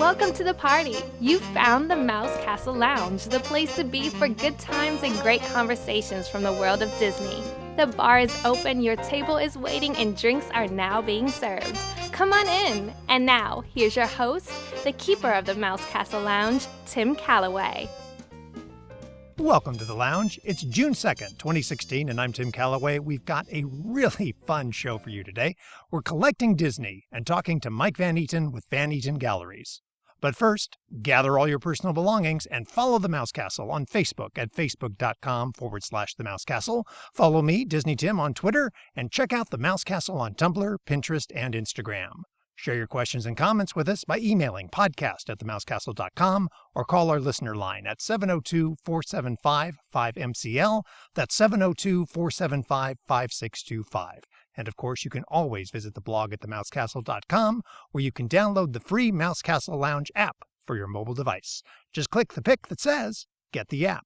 Welcome to the party. You found the Mouse Castle Lounge, the place to be for good times and great conversations from the world of Disney. The bar is open, your table is waiting, and drinks are now being served. Come on in. And now, here's your host, the keeper of the Mouse Castle Lounge, Tim Calloway. Welcome to the lounge. It's June 2nd, 2016, and I'm Tim Calloway. We've got a really fun show for you today. We're collecting Disney and talking to Mike Van Eaton with Van Eaton Galleries. But first, gather all your personal belongings and follow the Mouse Castle on Facebook at facebook.com/the Mouse Castle. Follow me, Disney Tim, on Twitter, and check out the Mouse Castle on Tumblr, Pinterest, and Instagram. Share your questions and comments with us by emailing podcast@themousecastle.com or call our listener line at 702-475-5MCL. That's 702-475-5625. And of course, you can always visit the blog at themousecastle.com, where you can download the free Mouse Castle Lounge app for your mobile device. Just click the pick that says, "Get the app."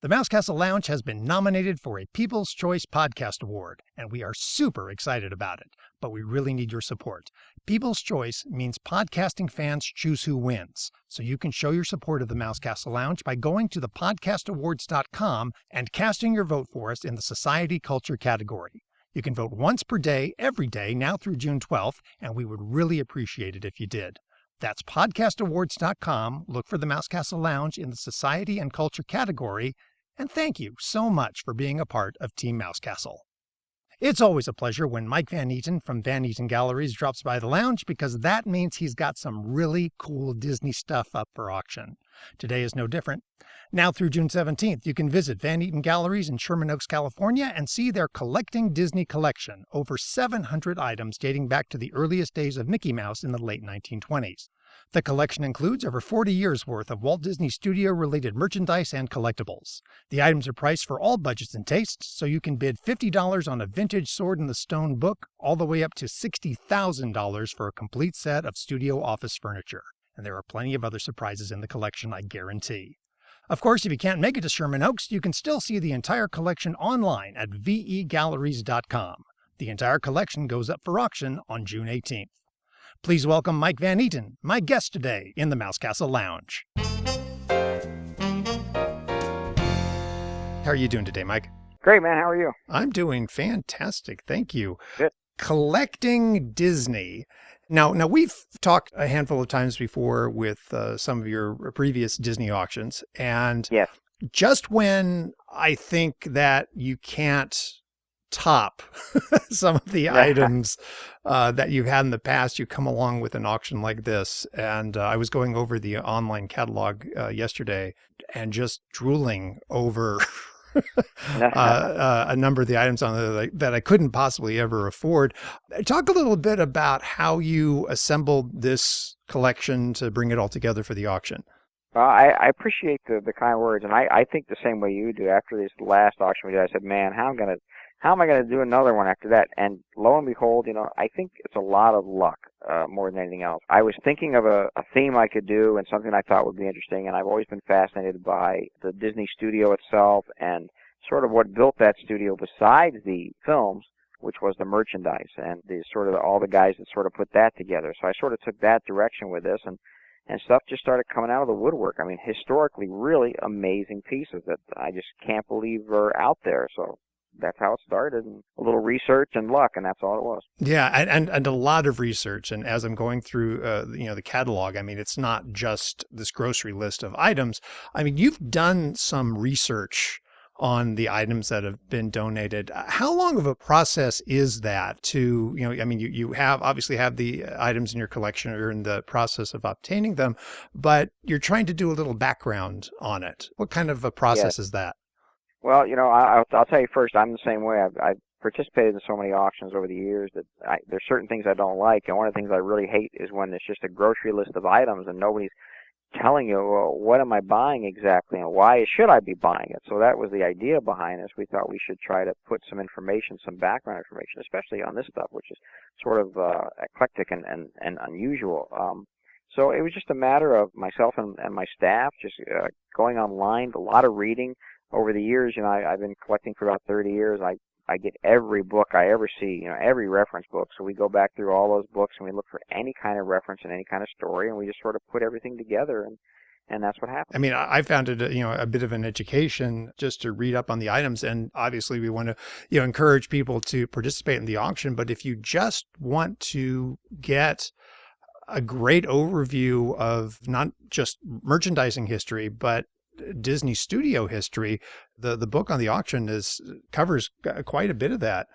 The Mouse Castle Lounge has been nominated for a People's Choice Podcast Award, and we are super excited about it, but we really need your support. People's Choice means podcasting fans choose who wins, so you can show your support of the Mouse Castle Lounge by going to thepodcastawards.com and casting your vote for us in the Society Culture category. You can vote once per day, every day, now through June 12th, and we would really appreciate it if you did. That's podcastawards.com. Look for the Mouse Castle Lounge in the Society and Culture category, and thank you so much for being a part of Team Mouse Castle. It's always a pleasure when Mike Van Eaton from Van Eaton Galleries drops by the lounge, because that means he's got some really cool Disney stuff up for auction. Today is no different. Now through June 17th, you can visit Van Eaton Galleries in Sherman Oaks, California, and see their Collecting Disney collection, over 700 items dating back to the earliest days of Mickey Mouse in the late 1920s. The collection includes over 40 years' worth of Walt Disney Studio-related merchandise and collectibles. The items are priced for all budgets and tastes, so you can bid $50 on a vintage Sword in the Stone book, all the way up to $60,000 for a complete set of studio office furniture. And there are plenty of other surprises in the collection, I guarantee. Of course, if you can't make it to Sherman Oaks, you can still see the entire collection online at vegalleries.com. The entire collection goes up for auction on June 18th. Please welcome Mike Van Eaton, my guest today in the Mouse Castle Lounge. How are you doing today, Mike? Great, man. How are you? I'm doing fantastic. Thank you. Good. Collecting Disney. Now we've talked a handful of times before with some of your previous Disney auctions. And yes, just when I think that you can't top some of the items that you've had in the past, you come along with an auction like this. And I was going over the online yesterday and just drooling over a number of the items on there that I couldn't possibly ever afford. Talk a little bit about how you assembled this collection to bring it all together for the auction. I appreciate the kind words, and I think the same way you do. After this last auction we did, I said, man, how am I gonna do another one after that? And lo and behold, I think it's a lot of luck more than anything else. I was thinking of a theme I could do and something I thought would be interesting, and I've always been fascinated by the Disney studio itself and sort of what built that studio besides the films, which was the merchandise and the sort of all the guys that sort of put that together. So I sort of took that direction with this, and stuff just started coming out of the woodwork. I mean, historically really amazing pieces that I just can't believe are out there. So that's how it started, and a little research and luck, and that's all it was. Yeah, and a lot of research. And as I'm going through, the catalog, I mean, it's not just this grocery list of items. I mean, you've done some research on the items that have been donated. How long of a process is that to, you obviously have the items in your collection, or you're in the process of obtaining them, but you're trying to do a little background on it. What kind of a process is that? Well, I'll tell you first, I'm the same way. I've participated in so many auctions over the years that there's certain things I don't like, and one of the things I really hate is when it's just a grocery list of items and nobody's telling you, well, what am I buying exactly and why should I be buying it? So that was the idea behind this. We thought we should try to put some information, some background information, especially on this stuff, which is sort of eclectic and unusual. So it was just a matter of myself and my staff just going online, a lot of reading. Over the years, I've been collecting for about 30 years. I I get every book I ever see, every reference book. So we go back through all those books and we look for any kind of reference and any kind of story, and we just sort of put everything together, and that's what happens. I mean, I found it, a bit of an education just to read up on the items. And obviously we want to, encourage people to participate in the auction. But if you just want to get a great overview of not just merchandising history, but Disney studio history, the book on the auction covers quite a bit of that.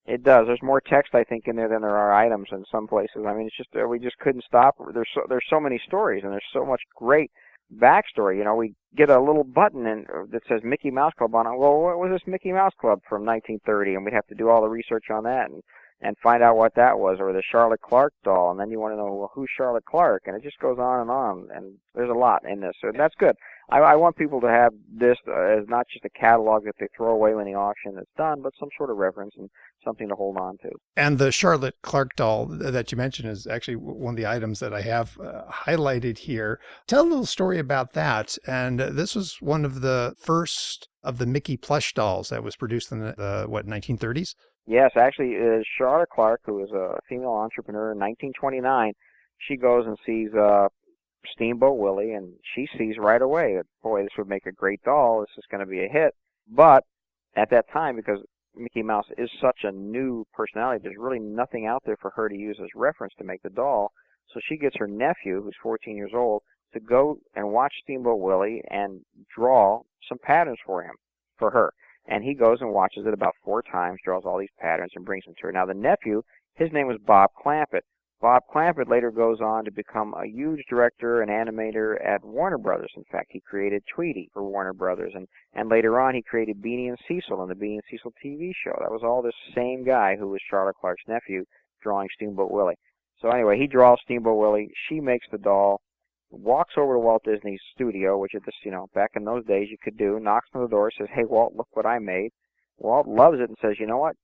It does. There's more text, I think, in there than there are items in some places. I mean, it's just we just couldn't stop. There's so many stories, and there's so much great backstory. We get a little button that says Mickey Mouse Club on it. Well, what was this Mickey Mouse Club from 1930? And we'd have to do all the research on that and find out what that was, or the Charlotte Clark doll, and then you want to know, well, who's Charlotte Clark, and it just goes on, and there's a lot in this, so that's good. I want people to have this as not just a catalog that they throw away when the auction is done, but some sort of reference and something to hold on to. And the Charlotte Clark doll that you mentioned is actually one of the items that I have highlighted here. Tell a little story about that. And this was one of the first of the Mickey plush dolls that was produced in the 1930s? Yes, actually, Charlotte Clark, who was a female entrepreneur in 1929, she goes and sees Steamboat Willie, and she sees right away that, boy, this would make a great doll. This is going to be a hit. But at that time, because Mickey Mouse is such a new personality, there's really nothing out there for her to use as reference to make the doll. So she gets her nephew, who's 14 years old, to go and watch Steamboat Willie and draw some patterns for her. And he goes and watches it about 4 times, draws all these patterns, and brings them to her. Now, the nephew, his name was Bob Clampett. Bob Clampett later goes on to become a huge director and animator at Warner Brothers. In fact, he created Tweety for Warner Brothers, and later on he created Beanie and Cecil in the Beanie and Cecil TV show. That was all this same guy who was Charlotte Clark's nephew drawing Steamboat Willie. So anyway, he draws Steamboat Willie. She makes the doll, walks over to Walt Disney's studio, which at this, back in those days you could do, knocks on the door, says, "Hey, Walt, look what I made." Walt loves it and says, "You know what?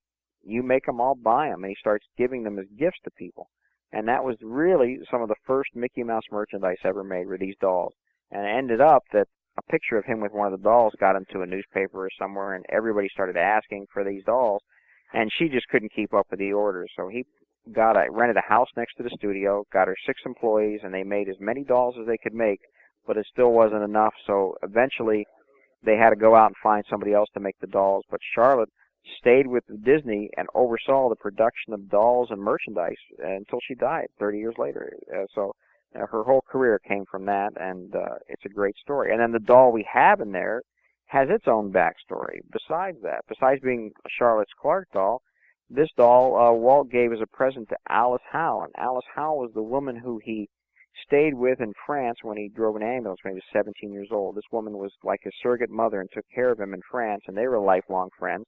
You make them, I'll buy them." And he starts giving them as gifts to people. And that was really some of the first Mickey Mouse merchandise ever made, were these dolls. And it ended up that a picture of him with one of the dolls got into a newspaper or somewhere, and everybody started asking for these dolls. And she just couldn't keep up with the orders. So he rented a house next to the studio, got her 6 employees, and they made as many dolls as they could make, but it still wasn't enough. So eventually they had to go out and find somebody else to make the dolls. But Charlotte stayed with Disney and oversaw the production of dolls and merchandise until she died 30 years later. So her whole career came from that, and it's a great story. And then the doll we have in there has its own backstory besides that. Besides being a Charlotte's Clark doll, this doll Walt gave as a present to Alice Howe. And Alice Howe was the woman who he stayed with in France when he drove an ambulance when he was 17 years old. This woman was like his surrogate mother and took care of him in France, and they were lifelong friends.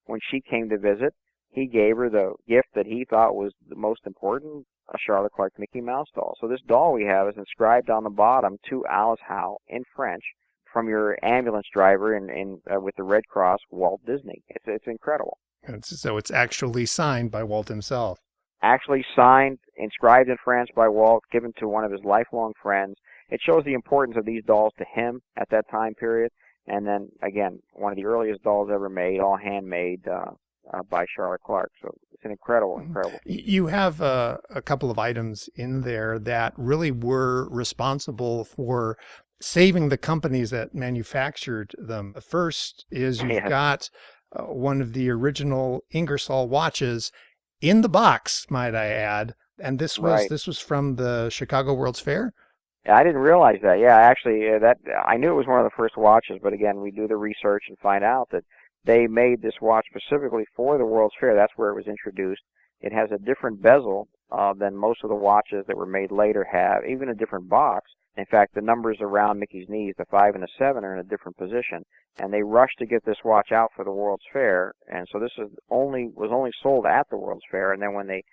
When she came to visit, he gave her the gift that he thought was the most important, a Charlotte Clark Mickey Mouse doll. So this doll we have is inscribed on the bottom, "To Alice Howe," in French, from your ambulance driver with the Red Cross, Walt Disney. It's incredible. So it's actually signed by Walt himself. Actually signed, inscribed in France by Walt, given to one of his lifelong friends. It shows the importance of these dolls to him at that time period. And then, again, one of the earliest dolls ever made, all handmade by Charlotte Clark. So it's an incredible. You have a couple of items in there that really were responsible for saving the companies that manufactured them. The first is you've got one of the original Ingersoll watches in the box, might I add. And this was from the Chicago World's Fair? I didn't realize that. Yeah, actually, I knew it was one of the first watches, but again, we do the research and find out that they made this watch specifically for the World's Fair. That's where it was introduced. It has a different bezel than most of the watches that were made later have, even a different box. In fact, the numbers around Mickey's knees, the 5 and the 7, are in a different position, and they rushed to get this watch out for the World's Fair, and so this was only sold at the World's Fair, and then when they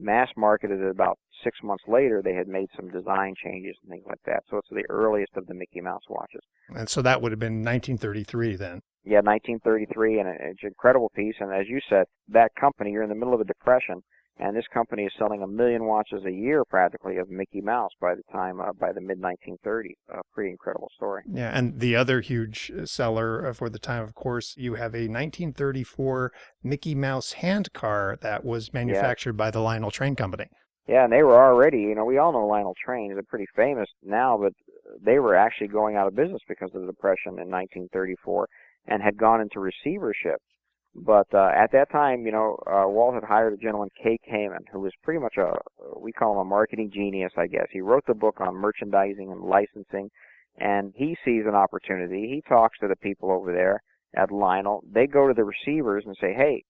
mass marketed it about 6 months later, they had made some design changes and things like that. So it's the earliest of the Mickey Mouse watches. And so that would have been 1933 then. Yeah, 1933, and it's an incredible piece. And as you said, that company, you're in the middle of a depression, And this company is selling 1 million watches a year, practically, of Mickey Mouse by the mid-1930s. A pretty incredible story. Yeah, and the other huge seller for the time, of course, you have a 1934 Mickey Mouse hand car that was manufactured by the Lionel Train Company. Yeah, and they were already, we all know Lionel Train. They're pretty famous now, but they were actually going out of business because of the Depression in 1934 and had gone into receivership. But at that time, Walt had hired a gentleman, Kay Kamen, who was pretty much we call him a marketing genius, I guess. He wrote the book on merchandising and licensing, and he sees an opportunity. He talks to the people over there at Lionel. They go to the receivers and say, hey,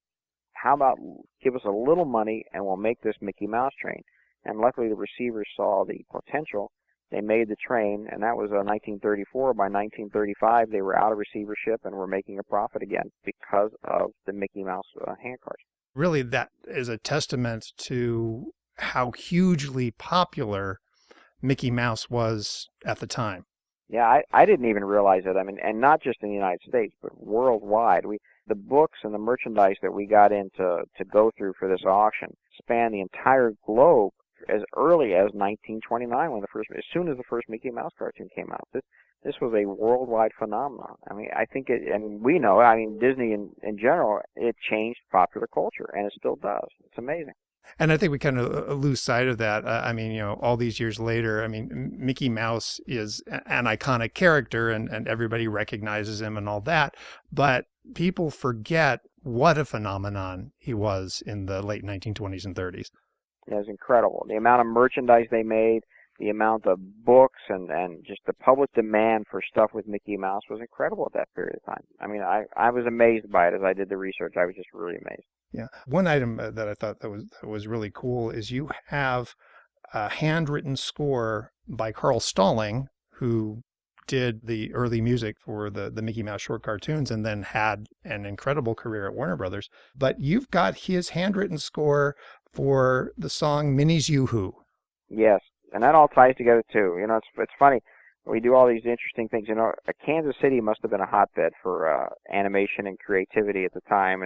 how about give us a little money and we'll make this Mickey Mouse train? And luckily the receivers saw the potential. They made the train, and that was 1934. By 1935, they were out of receivership and were making a profit again because of the Mickey Mouse hand cars. Really, that is a testament to how hugely popular Mickey Mouse was at the time. Yeah, I didn't even realize it. I mean, and not just in the United States, but worldwide. The books and the merchandise that we got in to go through for this auction span the entire globe as early as 1929, as soon as the first Mickey Mouse cartoon came out. This was a worldwide phenomenon. I mean, I think we know, Disney in general, it changed popular culture, and it still does. It's amazing. And I think we kind of lose sight of that. All these years later, Mickey Mouse is an iconic character and everybody recognizes him and all that. But people forget what a phenomenon he was in the late 1920s and 30s. It was incredible. The amount of merchandise they made, the amount of books, and just the public demand for stuff with Mickey Mouse was incredible at that period of time. I mean, I was amazed by it as I did the research. I was just really amazed. Yeah. One item that I thought that was really cool is you have a handwritten score by Carl Stalling, who did the early music for the Mickey Mouse short cartoons and then had an incredible career at Warner Brothers. But you've got his handwritten score for the song Minnie's Yoo-Hoo. Yes, and that all ties together too. It's funny. We do all these interesting things. Kansas City must have been a hotbed for animation and creativity at the time.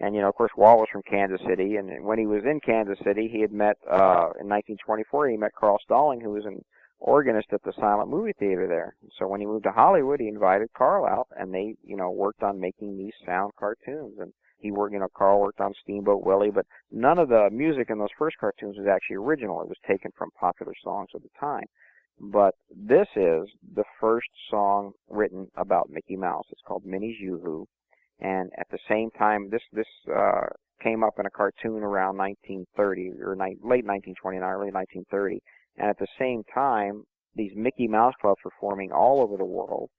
And of course, Walt was from Kansas City. And when he was in Kansas City, he had met, in 1924, he met Carl Stalling, who was an organist at the Silent Movie Theater there. So when he moved to Hollywood, he invited Carl out, and they, worked on making these sound cartoons. And Carl worked on Steamboat Willie, but none of the music in those first cartoons was actually original. It was taken from popular songs of the time. But this is the first song written about Mickey Mouse. It's called Minnie's Yoo-Hoo. And at the same time, this came up in a cartoon around 1930, or late 1929, early 1930. And at the same time, these Mickey Mouse clubs were forming all over the world.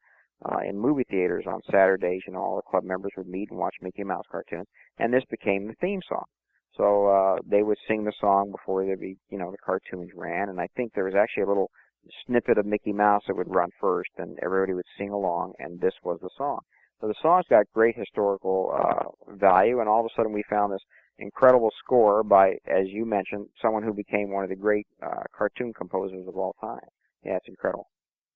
In movie theaters on Saturdays, all the club members would meet and watch Mickey Mouse cartoons, and this became the theme song. So they would sing the song before the cartoons ran, and I think there was actually a little snippet of Mickey Mouse that would run first, and everybody would sing along, and this was the song. So the song's got great historical value, and all of a sudden we found this incredible score by, as you mentioned, someone who became one of the great cartoon composers of all time. Yeah, it's incredible.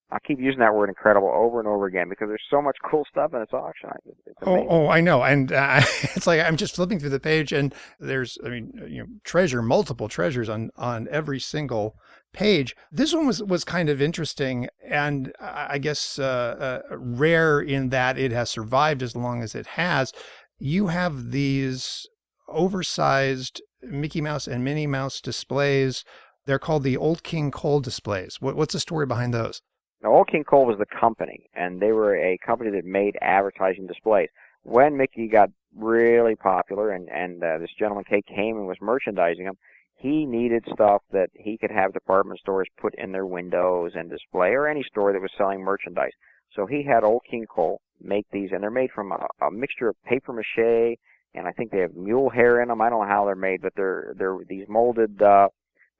I keep using that word incredible over and over again because there's so much cool stuff in this auction. It's amazing. Oh, I know. And it's like I'm just flipping through the page and there's, multiple treasures on every single page. This one was kind of interesting and I guess rare in that it has survived as long as it has. You have these oversized Mickey Mouse and Minnie Mouse displays. They're called the Old King Cole displays. What's the story behind those? Now, Old King Cole was the company, and they were a company that made advertising displays. When Mickey got really popular and this gentleman, Kay Kamen, was merchandising them, he needed stuff that he could have department stores put in their windows and display, or any store that was selling merchandise. So he had Old King Cole make these, and they're made from a mixture of paper mache, and I think they have mule hair in them. I don't know how they're made, but they're these molded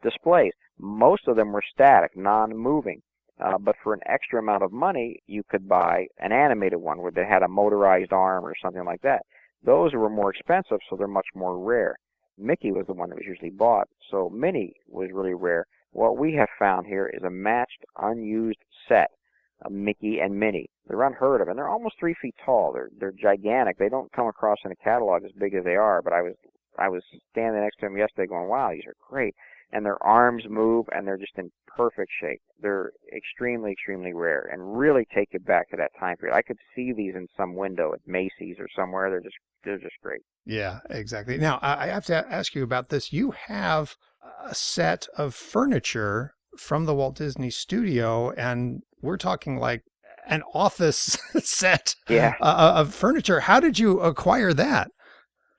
displays. Most of them were static, non-moving. But for an extra amount of money, you could buy an animated one where they had a motorized arm or something like that. Those were more expensive, so they're much more rare. Mickey was the one that was usually bought, so Minnie was really rare. What we have found here is a matched, unused set of Mickey and Minnie. They're unheard of, and they're almost 3 feet tall. They're gigantic. They don't come across in a catalog as big as they are, but I was I was standing next to them yesterday going, wow, these are great. And their arms move, and they're just in perfect shape. They're extremely, extremely rare and really take you back to that time period. I could see these in some window at Macy's or somewhere. They're just great. Yeah, exactly. Now, I have to ask you about this. You have a set of furniture from the Walt Disney Studio, and we're talking like an office set Yeah. of furniture. How did you acquire that?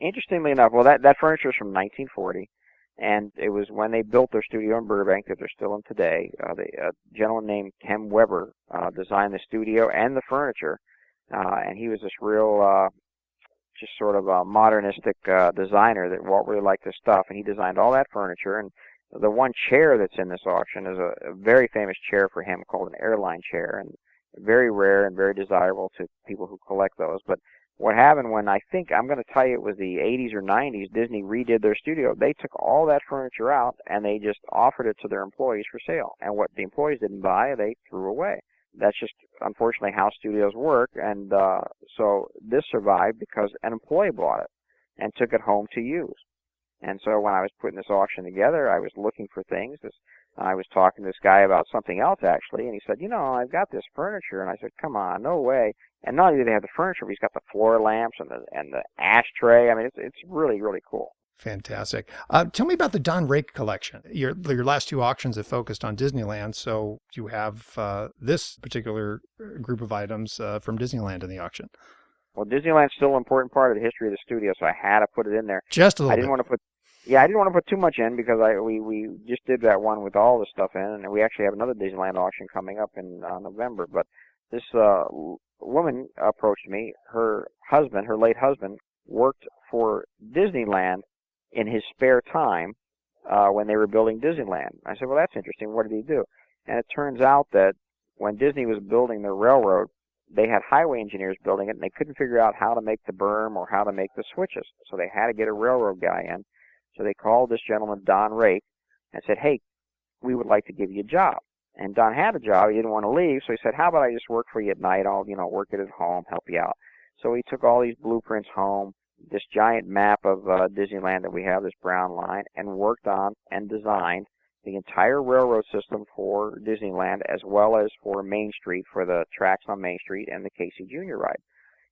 Interestingly enough, well, that furniture is from 1940, and it was when they built their studio in Burbank that they're still in today. A gentleman named Kem Weber designed the studio and the furniture, and he was this real, just sort of a modernistic designer that Walt really liked his stuff, and he designed all that furniture. And the one chair that's in this auction is a very famous chair for him called an airline chair, and very rare and very desirable to people who collect those. But what happened when I'm going to tell you it was the 80s or 90s, Disney redid their studio. They took all that furniture out and they just offered it to their employees for sale. And what the employees didn't buy, they threw away. That's just unfortunately how studios work. And so this survived because an employee bought it and took it home to use. And so when I was putting this auction together, I was looking for things. I was talking to this guy about something else, actually, and he said, I've got this furniture. And I said, come on, no way. And not only do they have the furniture, but he's got the floor lamps and the ashtray. I mean, it's really, really cool. Fantastic. Tell me about the Don Rake collection. Your last two auctions have focused on Disneyland, so you have this particular group of items from Disneyland in the auction. Well, Disneyland's still an important part of the history of the studio, so I had to put it in there. Just a little bit. I didn't want to put too much in because we just did that one with all the stuff in, and we actually have another Disneyland auction coming up in November. But this woman approached me. Her late husband, worked for Disneyland in his spare time when they were building Disneyland. I said, well, that's interesting. What did he do? And it turns out that when Disney was building their railroad, they had highway engineers building it, and they couldn't figure out how to make the berm or how to make the switches. So they had to get a railroad guy in. So they called this gentleman, Don Rake, and said, hey, we would like to give you a job. And Don had a job. He didn't want to leave, so he said, how about I just work for you at night? I'll, work it at home, help you out. So he took all these blueprints home, this giant map of Disneyland that we have, this brown line, and worked on and designed the entire railroad system for Disneyland, as well as for Main Street, for the tracks on Main Street and the Casey Jr. ride.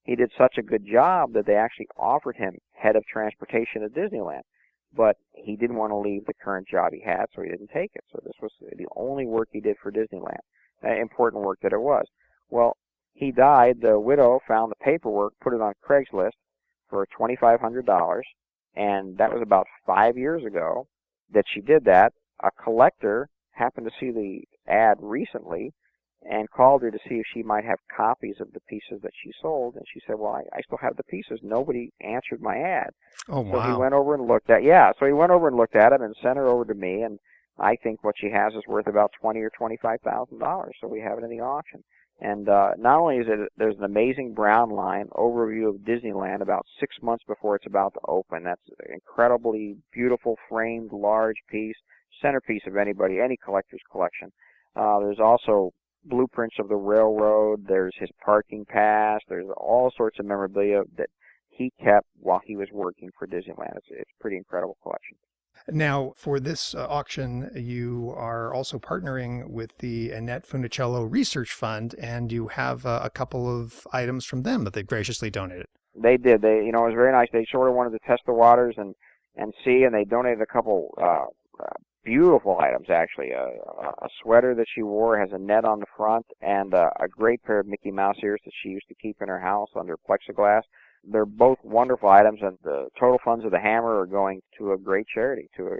He did such a good job that they actually offered him head of transportation at Disneyland. But he didn't want to leave the current job he had, so he didn't take it. So this was the only work he did for Disneyland, important work that it was. Well, he died. The widow found the paperwork, put it on Craigslist for $2,500, and that was about 5 years ago that she did that. A collector happened to see the ad recently and called her to see if she might have copies of the pieces that she sold. And she said, well, I still have the pieces. Nobody answered my ad. Oh, wow. So he went over and looked at it and sent her over to me. And I think what she has is worth about $20,000 or $25,000. So we have it in the auction. And not only is it, there's an amazing brown line overview of Disneyland about 6 months before it's about to open. That's an incredibly beautiful framed large piece, centerpiece of any collector's collection. There's also blueprints of the railroad. There's his parking pass. There's all sorts of memorabilia that he kept while he was working for Disneyland. It's a pretty incredible collection. Now, for this auction, you are also partnering with the Annette Funicello Research Fund, and you have a couple of items from them that they've graciously donated. They did. It was very nice. They sort of wanted to test the waters and see, and they donated a couple beautiful items, actually. A sweater that she wore has a net on the front, and a great pair of Mickey Mouse ears that she used to keep in her house under plexiglass. They're both wonderful items, and the total funds of the Hammer are going to a great charity, to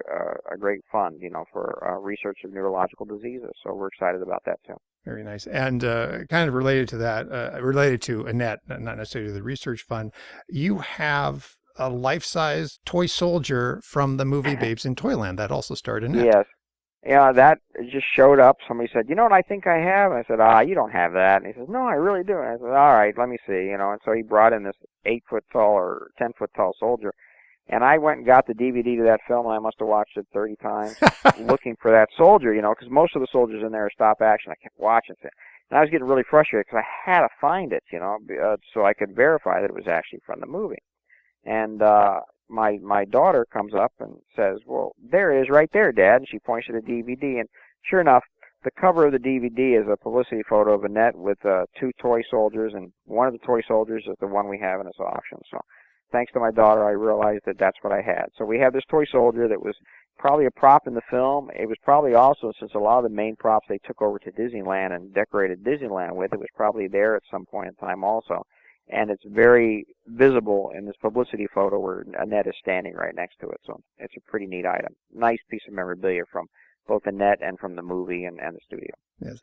a great fund, for research of neurological diseases. So we're excited about that, too. Very nice. And kind of related to that, related to Annette, not necessarily the research fund, you have a life-size toy soldier from the movie Babes in Toyland. That also starred Annette. Yes. Yeah, that just showed up. Somebody said, what I think I have? And I said, you don't have that. And he says, no, I really do. And I said, all right, let me see, And so he brought in this 8-foot-tall or 10-foot-tall soldier. And I went and got the DVD to that film, and I must have watched it 30 times looking for that soldier, because most of the soldiers in there are stop action. I kept watching it. And I was getting really frustrated because I had to find it, so I could verify that it was actually from the movie. And my daughter comes up and says, "Well, there it is right there, Dad." And she points to the DVD, and sure enough, the cover of the DVD is a publicity photo of Annette with 2 toy soldiers, and one of the toy soldiers is the one we have in this auction. So thanks to my daughter, I realized that that's what I had. So we have this toy soldier that was probably a prop in the film. It was probably also, since a lot of the main props they took over to Disneyland and decorated Disneyland with, it was probably there at some point in time also. And it's very visible in this publicity photo where Annette is standing right next to it. So it's a pretty neat item. Nice piece of memorabilia from both Annette and from the movie and the studio. Yes.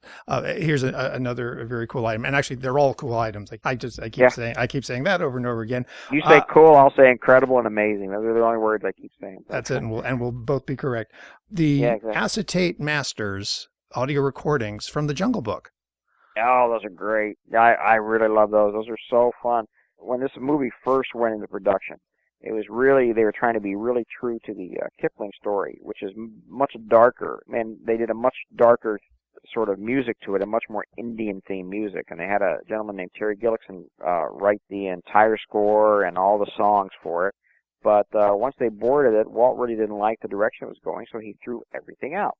Here's another very cool item, and actually they're all cool items. Like I keep saying that over and over again. You say cool, I'll say incredible and amazing. Those are the only words I keep saying. That's it, and we'll both be correct. The exactly. acetate masters audio recordings from the Jungle Book. Oh, those are great. I really love those. Those are so fun. When this movie first went into production, it was really, they were trying to be really true to the Kipling story, which is much darker. And they did a much darker sort of music to it, a much more Indian-themed music. And they had a gentleman named Terry Gillickson write the entire score and all the songs for it. But once they boarded it, Walt really didn't like the direction it was going, so he threw everything out.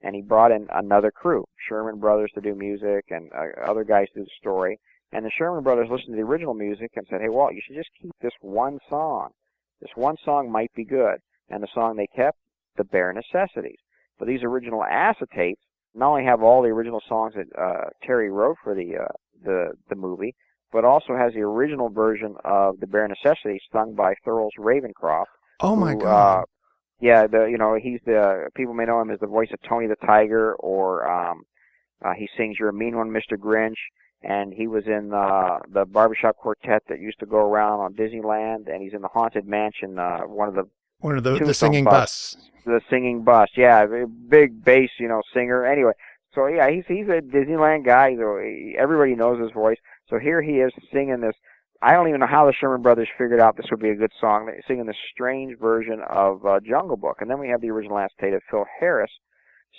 And he brought in another crew, Sherman Brothers, to do music and other guys to do the story. And the Sherman Brothers listened to the original music and said, "Hey, Walt, you should just keep this one song. This one song might be good." And the song they kept, The Bare Necessities. But these original acetates not only have all the original songs that Terry wrote for the movie, but also has the original version of The Bare Necessities sung by Thurles Ravencroft. Oh my God! Yeah, he's people may know him as the voice of Tony the Tiger, or he sings "You're a Mean One, Mr. Grinch." And he was in the barbershop quartet that used to go around on Disneyland, and he's in the Haunted Mansion, one of the singing bus. The singing bus, yeah, big bass, singer. Anyway, so yeah, he's a Disneyland guy. So everybody knows his voice. So here he is singing this. I don't even know how the Sherman Brothers figured out this would be a good song. They're singing this strange version of Jungle Book, and then we have the original acetate of Phil Harris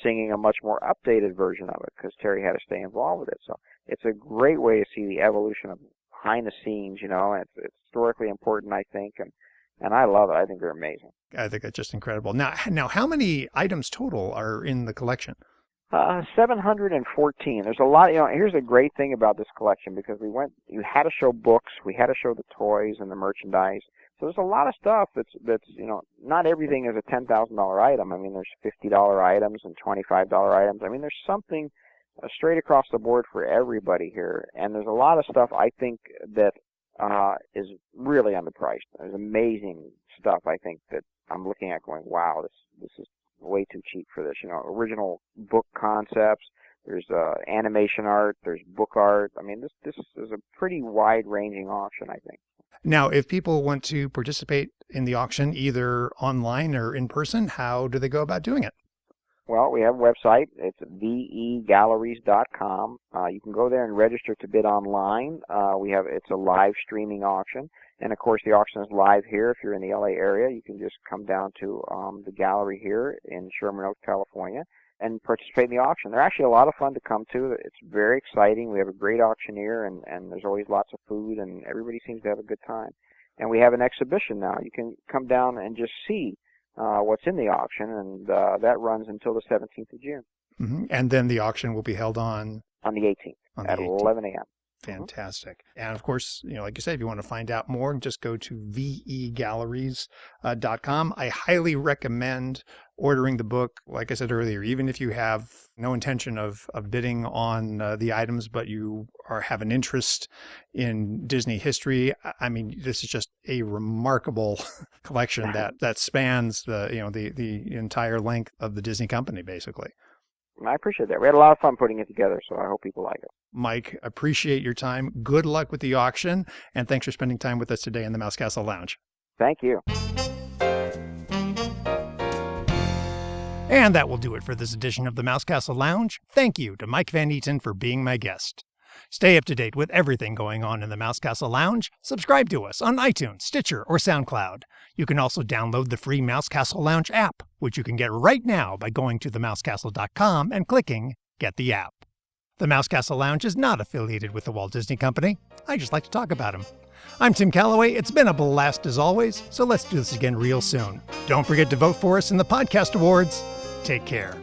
singing a much more updated version of it because Terry had to stay involved with it. So it's a great way to see the evolution of behind the scenes, and it's historically important, I think, and I love it. I think they're amazing. I think that's just incredible. Now, how many items total are in the collection? 714. There's a lot. Here's a great thing about this collection, because you had to show books, we had to show the toys and the merchandise. So there's a lot of stuff that's not everything is a $10,000 item. I mean, there's $50 items and $25 items. I mean, there's something straight across the board for everybody here. And there's a lot of stuff I think that is really underpriced. There's amazing stuff I think that I'm looking at going, wow, this is way too cheap for this. Original book concepts. There's animation art. There's book art. I mean, this is a pretty wide-ranging auction, I think. Now, if people want to participate in the auction, either online or in person, how do they go about doing it? Well, we have a website. It's vegalleries.com. You can go there and register to bid online. It's a live streaming auction. And, of course, the auction is live here. If you're in the LA area, you can just come down to the gallery here in Sherman Oaks, California, and participate in the auction. They're actually a lot of fun to come to. It's very exciting. We have a great auctioneer, and there's always lots of food, and everybody seems to have a good time. And we have an exhibition now. You can come down and just see what's in the auction, and that runs until the 17th of June. Mm-hmm. And then the auction will be held on the 18th at 11 a.m. Fantastic. And of course, like you said, if you want to find out more, just go to vegalleries.com. I highly recommend ordering the book. Like I said earlier, even if you have no intention of bidding on the items, but you have an interest in Disney history, I mean, this is just a remarkable collection that spans the entire length of the Disney company, basically. I appreciate that. We had a lot of fun putting it together, so I hope people like it. Mike, appreciate your time. Good luck with the auction, and thanks for spending time with us today in the Mouse Castle Lounge. Thank you. And that will do it for this edition of the Mouse Castle Lounge. Thank you to Mike Van Eaton for being my guest. Stay up to date with everything going on in the Mouse Castle Lounge. Subscribe to us on iTunes, Stitcher, or SoundCloud. You can also download the free Mouse Castle Lounge app, which you can get right now by going to themousecastle.com and clicking Get the App. The Mouse Castle Lounge is not affiliated with the Walt Disney Company. I just like to talk about them. I'm Tim Calloway. It's been a blast as always, so let's do this again real soon. Don't forget to vote for us in the Podcast Awards. Take care.